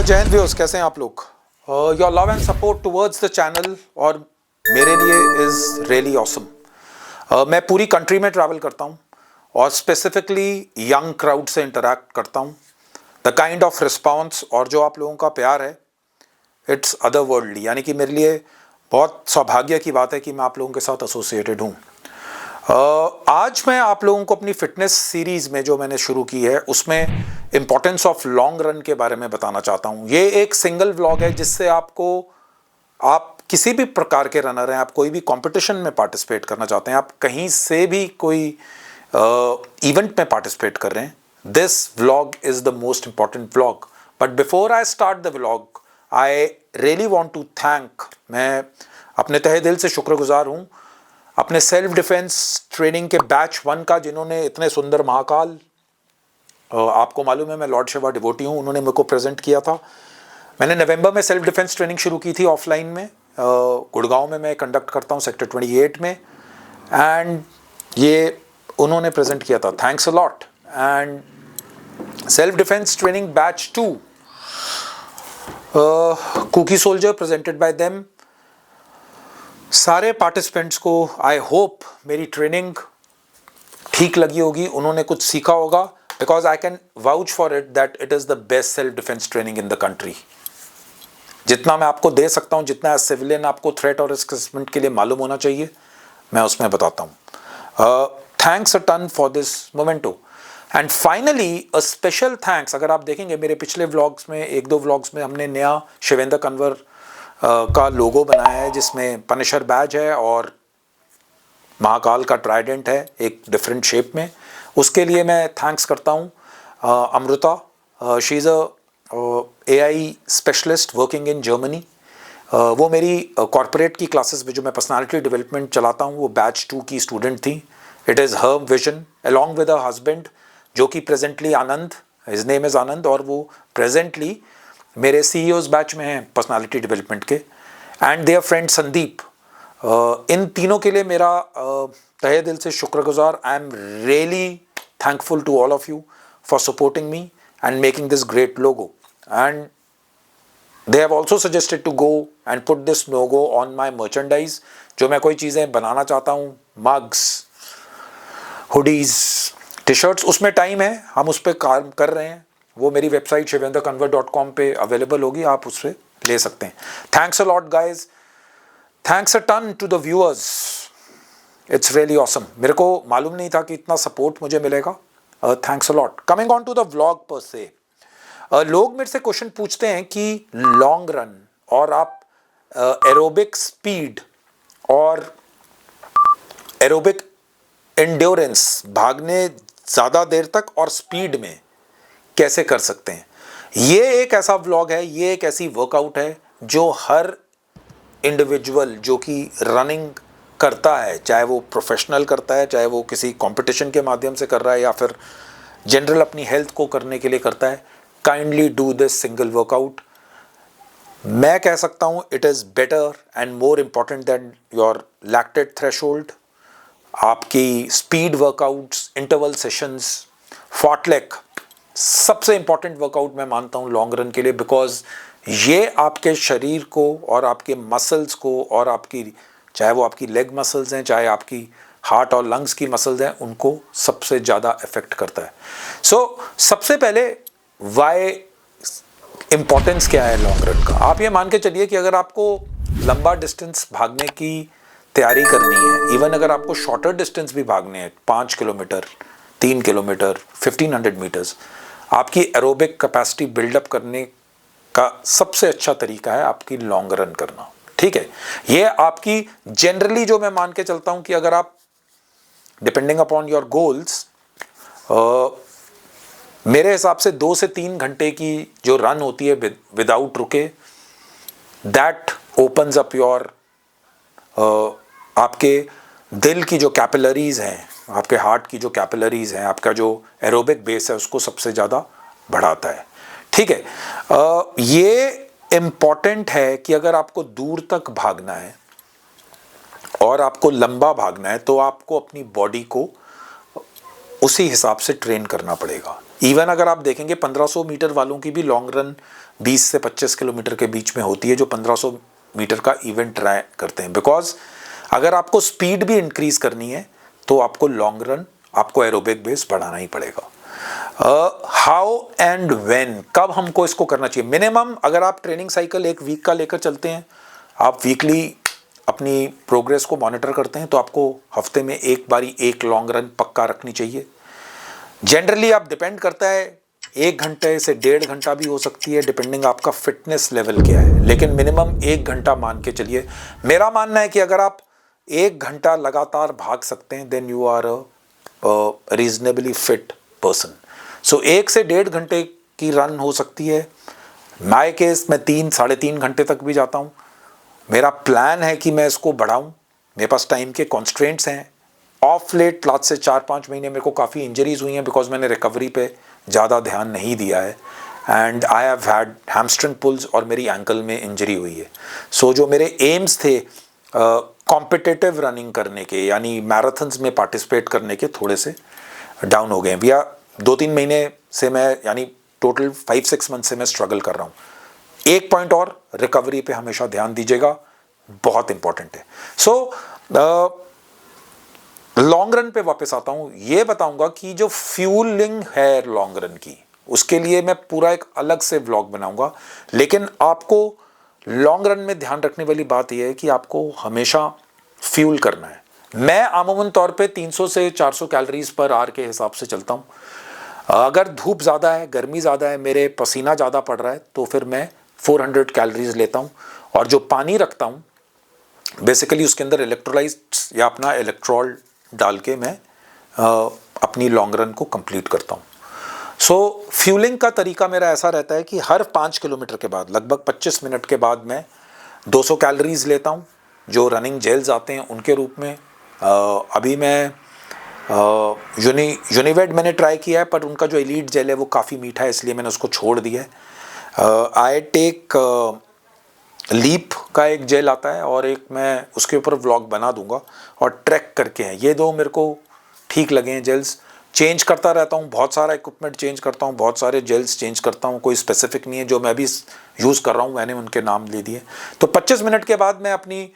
जय हिंद व्यूअर्स, कैसे हैं आप लोग? Your love and support towards the channel और मेरे लिए इज़ रियली ऑसम। मैं पूरी कंट्री में ट्रैवल करता हूँ और स्पेसिफिकली यंग क्राउड से इंटरैक्ट करता हूँ। द काइंड ऑफ रिस्पॉन्स और जो आप लोगों का प्यार है, इट्स अदर वर्ल्डली। यानी कि मेरे लिए बहुत सौभाग्य की बात है कि मैं आप लोगों के साथ एसोसिएटेड हूँ। आज मैं आप लोगों को अपनी फिटनेस सीरीज़ में जो मैंने शुरू की है उसमें इम्पोर्टेंस ऑफ लॉन्ग रन के बारे में बताना चाहता हूँ। ये एक सिंगल व्लॉग है जिससे आप किसी भी प्रकार के रनर हैं, आप कोई भी कंपटीशन में पार्टिसिपेट करना चाहते हैं, आप कहीं से भी कोई इवेंट में पार्टिसिपेट कर रहे हैं, this vlog is the most important vlog. But before I start the vlog, I really want to thank, मैं अपने तहे दिल से शुक्रगुजार हूँ अपने सेल्फ डिफेंस ट्रेनिंग के बैच 1 का, जिन्होंने इतने सुंदर महाकाल, आपको मालूम है मैं लॉर्ड शिवा डिवोटी हूँ, उन्होंने मेरे को प्रेजेंट किया था। मैंने नवंबर में सेल्फ डिफेंस ट्रेनिंग शुरू की थी ऑफलाइन में, गुड़गांव में मैं कंडक्ट करता हूँ सेक्टर 28 में, एंड ये उन्होंने प्रेजेंट किया था। Thanks a lot. And self defence training batch 2 Kuki soldier presented by them. सारे पार्टिसिपेंट्स को आई होप मेरी ट्रेनिंग ठीक लगी होगी, उन्होंने कुछ सीखा होगा, because I can vouch for it that it is the best self defence training in the country. जितना मैं आपको दे सकता हूँ, जितना सिविलियन आपको थ्रेट और रिस्क असेसमेंट के लिए मालूम होना चाहिए, मैं उसमें बताता हूँ। Thanks a ton for this memento. And finally a special thanks, अगर आप देखेंगे मेरे पिछले व्लॉग्स में, 1-2 व्लॉग्स में हमने नया शिवेंद्र कन्वर का लोगो बनाया है, जिसमें पनिशर बैज है और महाकाल का ट्राइडेंट है एक डिफरेंट शेप में। उसके लिए मैं थैंक्स करता हूँ Amrita. She is a AI specialist working in Germany. वो मेरी कॉर्पोरेट की क्लासेस में जो मैं पर्सनालिटी डेवलपमेंट चलाता हूँ, वो बैच 2 की स्टूडेंट थी। It is her vision along with her husband, जो कि presently Anand, his name is Anand, और वो प्रेजेंटली मेरे CEOs बैच में हैं पर्सनालिटी डेवलपमेंट के, एंड देयर फ्रेंड संदीप। इन तीनों के लिए मेरा तहे दिल से शुक्रगुजार। I am really thankful to all of you for supporting me and making this great logo, एंड they have also suggested to go and put this logo on my merchandise। जो मैं कोई चीज़ें बनाना चाहता हूँ, mugs, hoodies, t-shirts, उसमें time है, हम उस पर काम कर रहे हैं। वो मेरी वेबसाइट shivendrakanwar.com पे अवेलेबल होगी, आप उससे ले सकते हैं। Thanks a lot guys, thanks a ton to the viewers, it's really awesome. मेरे को मालूम नहीं था कि इतना सपोर्ट मुझे मिलेगा। Thanks a lot. Coming on to the vlog पर से, लोग मेरे से क्वेश्चन पूछते हैं कि लॉन्ग रन और आप एरोबिक स्पीड और एरोबिक एंड्योरेंस, भागने ज़्यादा देर तक और स्पीड में कैसे कर सकते हैं। ये एक ऐसा व्लॉग है, ये एक ऐसी वर्कआउट है जो हर इंडिविजुअल जो कि रनिंग करता है, चाहे वो प्रोफेशनल करता है, चाहे वो किसी कंपटीशन के माध्यम से कर रहा है या फिर जनरल अपनी हेल्थ को करने के लिए करता है, kindly do this single workout. मैं कह सकता हूँ it is better and more important than your lactate threshold. आपकी स्पीड वर्कआउट्स, इंटरवल सेशंस, फॉटलेक सबसे इंपॉर्टेंट वर्कआउट मैं मानता हूँ लॉन्ग रन के लिए, बिकॉज ये आपके शरीर को और आपके मसल्स को और आपकी, चाहे वो आपकी लेग मसल्स हैं, चाहे आपकी हार्ट और लंग्स की मसल्स हैं, उनको सबसे ज़्यादा इफेक्ट करता है। सो सबसे पहले वाई इम्पोर्टेंस क्या है लॉन्ग रन का। आप ये मान के चलिए कि अगर आपको लंबा डिस्टेंस भागने की तैयारी करनी है, इवन अगर आपको शॉर्टर डिस्टेंस भी भागने हैं, 5 किलोमीटर, 3 किलोमीटर, 1500 मीटर्स, आपकी एरोबिक कैपेसिटी बिल्डअप करने का सबसे अच्छा तरीका है आपकी लॉन्ग रन करना। ठीक है, ये आपकी जनरली जो मैं मान के चलता हूं कि अगर आप डिपेंडिंग अपॉन योर गोल्स, मेरे हिसाब से 2 से 3 घंटे की जो रन होती है विदाउट रुके, दैट ओपन्स अप योर, आपके दिल की जो कैपिलरीज हैं, आपके हार्ट की जो कैपिलरीज हैं, आपका जो एरोबिक बेस है, उसको सबसे ज़्यादा बढ़ाता है। ठीक है, ये इम्पॉर्टेंट है कि अगर आपको दूर तक भागना है और आपको लंबा भागना है, तो आपको अपनी बॉडी को उसी हिसाब से ट्रेन करना पड़ेगा। इवन अगर आप देखेंगे 1500 मीटर वालों की भी लॉन्ग रन 20 से 25 किलोमीटर के बीच में होती है, जो 1500 मीटर का इवेंट ट्राई करते हैं। बिकॉज अगर आपको स्पीड भी इंक्रीज करनी है तो आपको लॉन्ग रन, आपको एरोबिक बेस बढ़ाना ही पड़ेगा। हाउ एंड व्हेन, कब हमको इसको करना चाहिए? मिनिमम अगर आप ट्रेनिंग साइकिल एक वीक का लेकर चलते हैं, आप वीकली अपनी प्रोग्रेस को मॉनिटर करते हैं, तो आपको हफ्ते में एक बारी एक लॉन्ग रन पक्का रखनी चाहिए। जनरली आप डिपेंड करता है 1 घंटे से 1.5 घंटा भी हो सकती है, डिपेंडिंग आपका फिटनेस लेवल क्या है, लेकिन मिनिमम 1 घंटा मान के चलिए। मेरा मानना है कि अगर आप 1 घंटा लगातार भाग सकते हैं then you are a reasonably fit person. So 1 से 1.5 घंटे की रन हो सकती है। माय केस मैं 3 साढ़े 3 घंटे तक भी जाता हूँ। मेरा प्लान है कि मैं इसको बढ़ाऊँ, मेरे पास टाइम के कॉन्स्ट्रेंट्स हैं। ऑफ लेट लास्ट से 4-5 महीने मेरे को काफ़ी इंजरीज हुई हैं बिकॉज मैंने रिकवरी पे ज़्यादा ध्यान नहीं दिया है, and I have had hamstring pulls और मेरी एंकल में इंजरी हुई है। सो जो मेरे एम्स थे कॉम्पिटिटिव रनिंग करने के, यानी मैराथन्स में पार्टिसिपेट करने के, थोड़े से डाउन हो गए हैं भैया। 2-3 महीने से मैं, यानी टोटल 5-6 मंथ से मैं स्ट्रगल कर रहा हूँ। एक पॉइंट और, रिकवरी पे हमेशा ध्यान दीजिएगा, बहुत इंपॉर्टेंट है। सो लॉन्ग रन पे वापस आता हूँ। ये बताऊंगा कि जो फ्यूलिंग है लॉन्ग रन की, उसके लिए मैं पूरा एक अलग से व्लॉग बनाऊंगा। लेकिन आपको लॉन्ग रन में ध्यान रखने वाली बात यह है कि आपको हमेशा फ्यूल करना है। मैं आमूमन तौर पे 300 से 400 कैलोरीज पर आवर के हिसाब से चलता हूँ। अगर धूप ज़्यादा है, गर्मी ज़्यादा है, मेरे पसीना ज़्यादा पड़ रहा है, तो फिर मैं 400 कैलोरीज लेता हूँ। और जो पानी रखता हूँ बेसिकली उसके अंदर इलेक्ट्रोलाइट्स या अपना इलेक्ट्रॉल डाल के मैं अपनी लॉन्ग रन को कंप्लीट करता हूँ। सो फ्यूलिंग का तरीका मेरा ऐसा रहता है कि हर 5 किलोमीटर के बाद, लगभग 25 मिनट के बाद, मैं 200 कैलोरीज लेता हूँ, जो रनिंग जेल्स आते हैं उनके रूप में। अभी मैं यूनिवेड मैंने ट्राई किया है, पर उनका जो एलीट जेल है वो काफ़ी मीठा है, इसलिए मैंने उसको छोड़ दिया है। आई टेक लीप का एक जेल आता है, और एक मैं उसके ऊपर व्लॉग बना दूंगा, और ट्रैक करके हैं। ये दो मेरे को ठीक लगे हैं जेल्स। चेंज करता रहता हूँ, बहुत सारा इक्विपमेंट चेंज करता हूँ, बहुत सारे जेल्स चेंज करता हूँ, कोई स्पेसिफिक नहीं है। जो मैं भी यूज़ कर रहा हूँ मैंने उनके नाम ले दिए। तो 25 मिनट के बाद मैं अपनी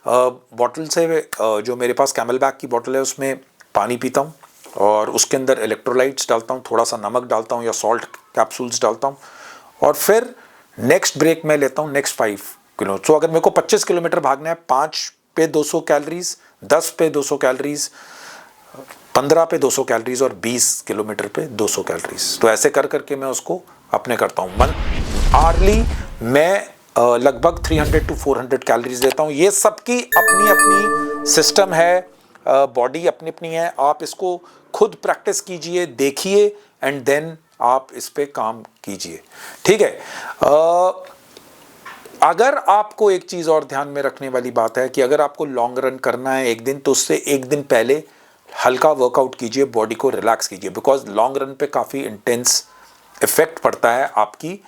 बॉटल से, जो मेरे पास कैमलबैक की बॉटल है, उसमें पानी पीता हूँ, और उसके अंदर इलेक्ट्रोलाइट्स डालता हूँ, थोड़ा सा नमक डालता हूँ या सॉल्ट कैप्सूल्स डालता हूँ, और फिर नेक्स्ट ब्रेक मैं लेता हूँ नेक्स्ट 5 किलो। तो अगर मेरे को 25 किलोमीटर भागना है, 5 पे 200 कैलोरीज, 10 पे 200 कैलोरीज, 15 पे 200 कैलोरीज, और 20 किलोमीटर पे 200 कैलोरीज, तो ऐसे कर करके मैं उसको अपने करता हूँ। आर्ली मैं लगभग 300 to 400 कैलोरीज देता हूँ। ये सबकी अपनी अपनी सिस्टम है, बॉडी अपनी अपनी है। आप इसको खुद प्रैक्टिस कीजिए, देखिए, एंड देन आप इस पे काम कीजिए, ठीक है। अगर आपको एक चीज़ और ध्यान में रखने वाली बात है कि अगर आपको लॉन्ग रन करना है एक दिन, तो उससे एक दिन पहले हल्का वर्कआउट कीजिए, बॉडी को रिलैक्स कीजिए, बिकॉज लॉन्ग रन पे काफ़ी इंटेंस इफेक्ट पड़ता है आपकी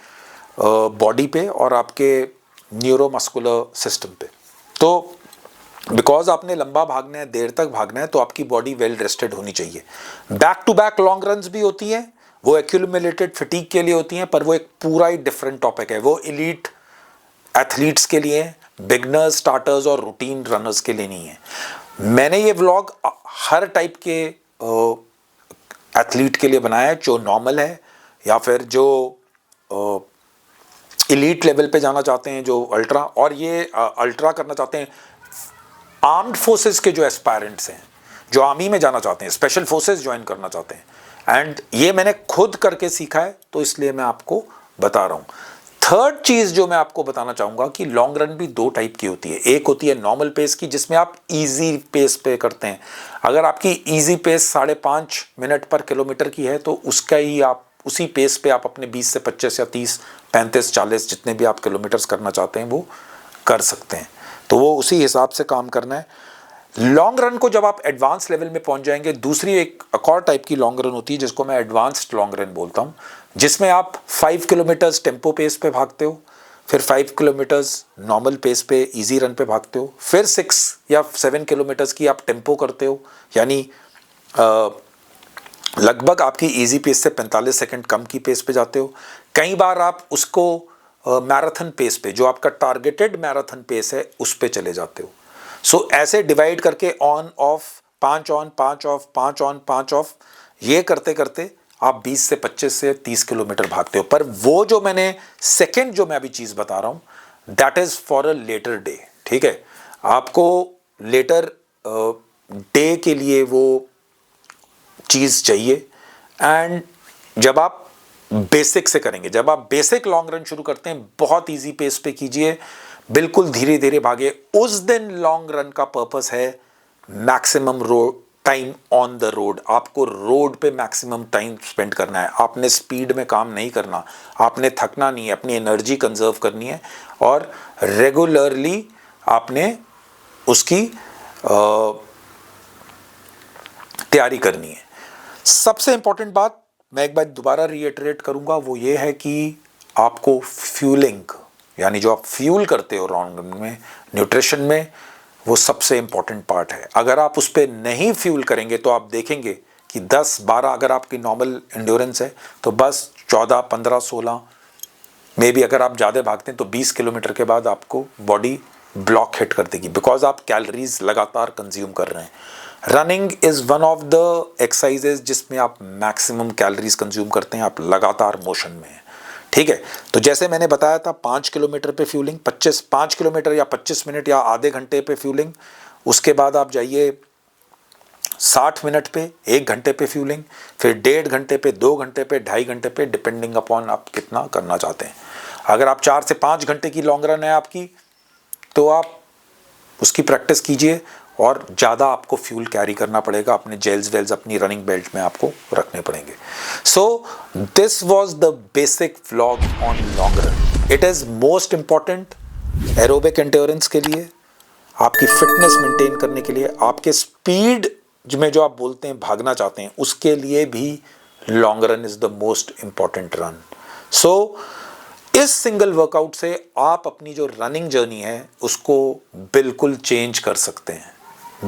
बॉडी पे और आपके न्यूरोमस्कुलर सिस्टम पे। तो बिकॉज आपने लंबा भागना है, देर तक भागना है, तो आपकी बॉडी वेल रेस्टेड होनी चाहिए। Back to back long runs भी होती हैं, वो एक्यूमुलेटेड फटीग के लिए होती हैं, पर वो एक पूरा ही डिफरेंट टॉपिक है। वो एलीट एथलीट्स के लिए, बिगनर्स, स्टार्टर्स और रूटीन रनर्स के लिए नहीं है। मैंने ये व्लॉग हर टाइप के एथलीट के लिए बनाया है, जो नॉर्मल है या फिर जो एलीट लेवल पे जाना चाहते हैं, जो अल्ट्रा, और ये अल्ट्रा करना चाहते हैं। आर्म्ड फोर्सेस के जो एस्पायरेंट्स हैं, जो आर्मी में जाना चाहते हैं, स्पेशल फोर्सेस ज्वाइन करना चाहते हैं, एंड ये मैंने खुद करके सीखा है, तो इसलिए मैं आपको बता रहा हूँ। थर्ड चीज़ जो मैं आपको बताना चाहूँगा कि लॉन्ग रन भी 2 टाइप की होती है। एक होती है नॉर्मल पेस की, जिसमें आप इजी पेस पे करते हैं। अगर आपकी इजी पेस 5.5 मिनट पर किलोमीटर की है, तो उसका ही आप उसी पेस पे आप अपने 20 से 25 या 30, 35, 40 जितने भी आप किलोमीटर्स करना चाहते हैं वो कर सकते हैं। तो वो उसी हिसाब से काम करना है। लॉन्ग रन को जब आप एडवांस लेवल में पहुंच जाएंगे, दूसरी एक और टाइप की लॉन्ग रन होती है जिसको मैं एडवांस्ड लॉन्ग रन बोलता हूं, जिसमें आप 5 किलोमीटर्स टेम्पो पेस पे भागते हो, फिर 5 किलोमीटर्स नॉर्मल पेस पे इजी रन पे भागते हो, फिर 6 या 7 किलोमीटर्स की आप टेम्पो करते हो, यानी लगभग आपकी इजी पेस से 45 सेकंड कम की पेस पे जाते हो। कई बार आप उसको मैराथन पेस पे, जो आपका टारगेटेड मैराथन पेस है, उस पे चले जाते हो। सो ऐसे डिवाइड करके on off, 5 on 5 of, 5 on 5 of, ये करते करते आप 20 से 25 से 30 किलोमीटर भागते हो। पर वो जो मैंने सेकंड जो मैं अभी चीज़ बता रहा हूँ, that is for a later day. ठीक है, आपको लेटर डे के लिए वो चीज़ चाहिए। एंड जब आप बेसिक से करेंगे, जब आप बेसिक लॉन्ग रन शुरू करते हैं, बहुत इजी पेस पे कीजिए, बिल्कुल धीरे धीरे भागे। उस दिन लॉन्ग रन का पर्पस है maximum road time on the road. आपको रोड पे मैक्सिमम टाइम स्पेंड करना है। आपने स्पीड में काम नहीं करना, आपने थकना नहीं है, अपनी एनर्जी कंजर्व करनी है और रेगुलरली आपने उसकी तैयारी करनी है। सबसे इंपॉर्टेंट बात मैं एक बार दोबारा रीइटरेट करूंगा, वो ये है कि आपको फ्यूलिंग, यानी जो आप फ्यूल करते हो लॉन्ग रन में, न्यूट्रिशन में, वो सबसे इंपॉर्टेंट पार्ट है। अगर आप उस पर नहीं फ्यूल करेंगे तो आप देखेंगे कि 10-12, अगर आपकी नॉर्मल एंड्योरेंस है तो बस 14, 15, 16, मे बी अगर आप ज़्यादा भागते हैं तो 20 किलोमीटर के बाद आपको बॉडी ब्लॉक हिट कर देगी, बिकॉज आप कैलोरीज लगातार कंज्यूम कर रहे हैं। Running is one of the exercises जिसमें आप मैक्सिमम कैलोरीज कंज्यूम करते हैं, आप लगातार मोशन में हैं। ठीक है, तो जैसे मैंने बताया था 5 किलोमीटर पे फ्यूलिंग, 5 किलोमीटर या 25 मिनट या आधे घंटे पे फ्यूलिंग, उसके बाद आप जाइए 60 मिनट पे, 1 घंटे पे फ्यूलिंग, फिर 1.5 घंटे पे, 2 घंटे पे, 2.5 घंटे पे, डिपेंडिंग अपॉन आप कितना करना चाहते हैं। अगर आप 4 से 5 घंटे की लॉन्ग रन है आपकी, तो आप उसकी प्रैक्टिस कीजिए और ज़्यादा आपको फ्यूल कैरी करना पड़ेगा, अपने जेल्स वेल्स अपनी रनिंग बेल्ट में आपको रखने पड़ेंगे। So this was the basic vlog on long run. It is most important aerobic endurance के लिए, आपकी फिटनेस मेंटेन करने के लिए, आपके स्पीड में जो आप बोलते हैं भागना चाहते हैं, उसके लिए भी long run is the most important run. So इस सिंगल वर्कआउट से आप अपनी जो रनिंग जर्नी है उसको बिल्कुल चेंज कर सकते हैं,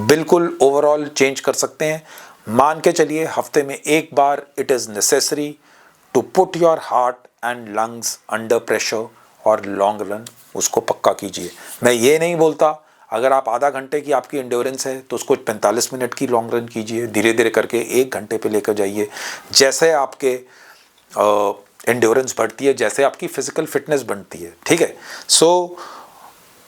बिल्कुल ओवरऑल चेंज कर सकते हैं। मान के चलिए हफ्ते में एक बार it is necessary to put your heart and lungs under pressure, और लॉन्ग रन उसको पक्का कीजिए। मैं ये नहीं बोलता अगर आप आधा घंटे की आपकी एंड्योरेंस है तो उसको 45 मिनट की लॉन्ग रन कीजिए, धीरे धीरे करके 1 घंटे पे लेकर जाइए। जैसे आपके एंड्योरेंस बढ़ती है, जैसे आपकी फिजिकल फिटनेस बढ़ती है। ठीक है, so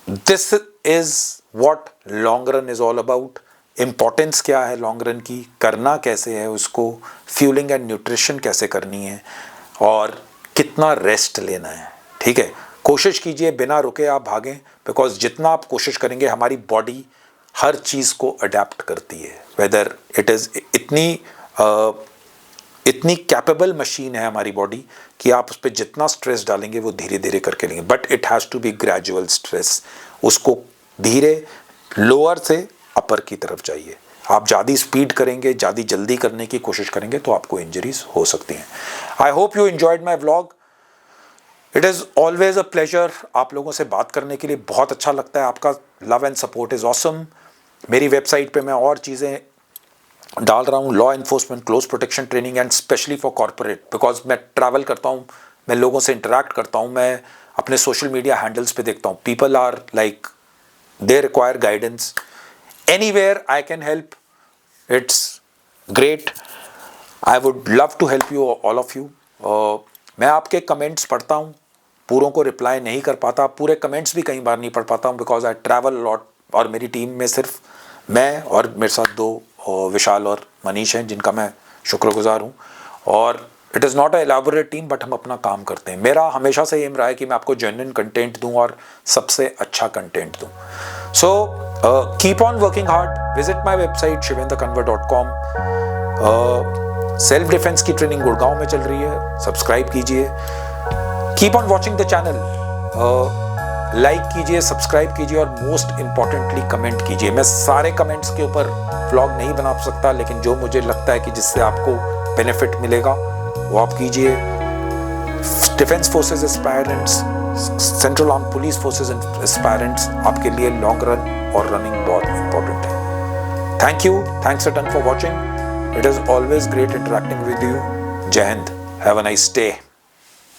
this is what long run is all about. Importance क्या है लॉन्ग रन की, करना कैसे है उसको, फ्यूलिंग एंड न्यूट्रिशन कैसे करनी है, और कितना रेस्ट लेना है। ठीक है, कोशिश कीजिए बिना रुके आप भागें, बिकॉज जितना आप कोशिश करेंगे हमारी बॉडी हर चीज़ को अडेप्ट करती है। वेदर इट इज़ इतनी कैपेबल मशीन है हमारी बॉडी कि आप उस पर जितना स्ट्रेस डालेंगे वो धीरे धीरे करके लेंगे, but it has to be gradual stress. उसको धीरे लोअर से अपर की तरफ जाइए। आप ज़्यादा स्पीड करेंगे, ज़्यादा जल्दी करने की कोशिश करेंगे तो आपको इंजरीज हो सकती हैं। I hope you enjoyed my vlog. It is always a pleasure आप लोगों से बात करने के लिए, बहुत अच्छा लगता है। आपका love and support is awesome. मेरी वेबसाइट पे मैं और चीज़ें डाल रहा हूँ, law enforcement, close protection training and specially for corporate, because मैं ट्रैवल करता हूँ, मैं लोगों से इंटरेक्ट करता हूँ, मैं अपने सोशल मीडिया हैंडल्स पे देखता हूँ, people are like they require guidance, anywhere I can help, it's great. I would love to help you, all of you. मैं आपके कमेंट्स पढ़ता हूँ, पूरों को रिप्लाई नहीं कर पाता, पूरे कमेंट्स भी कई बार नहीं पढ़ पाता हूँ, बिकॉज आई ट्रैवल लॉट, और मेरी टीम में सिर्फ मैं और मेरे साथ 2 विशाल और मनीष हैं, जिनका मैं शुक्रगुजार हूँ। और it is not a elaborate team, but हम अपना काम करते हैं। मेरा हमेशा से एम रहा है कि मैं आपको जेन्युइन कंटेंट दूँ और सबसे अच्छा कंटेंट दूँ। So keep on working hard. Visit my website shivendrakanwar.com। Self defence की ट्रेनिंग गुड़गांव में चल रही है, सब्सक्राइब कीजिए। Keep on watching the channel, like कीजिए, सब्सक्राइब कीजिए, और मोस्ट इंपॉर्टेंटली कमेंट कीजिए। मैं सारे कमेंट्स के ऊपर व्लॉग नहीं बना सकता, लेकिन जो मुझे लगता है कि जिससे आपको बेनिफिट मिलेगा वो आप कीजिए। Defence forces aspirants, central arm police forces aspirants, आपके लिए लॉन्ग रन और रनिंग बहुत इंपॉर्टेंट है। Thank you, thanks a ton for watching. It is always great interacting with you. Jai Hind. Have a nice day.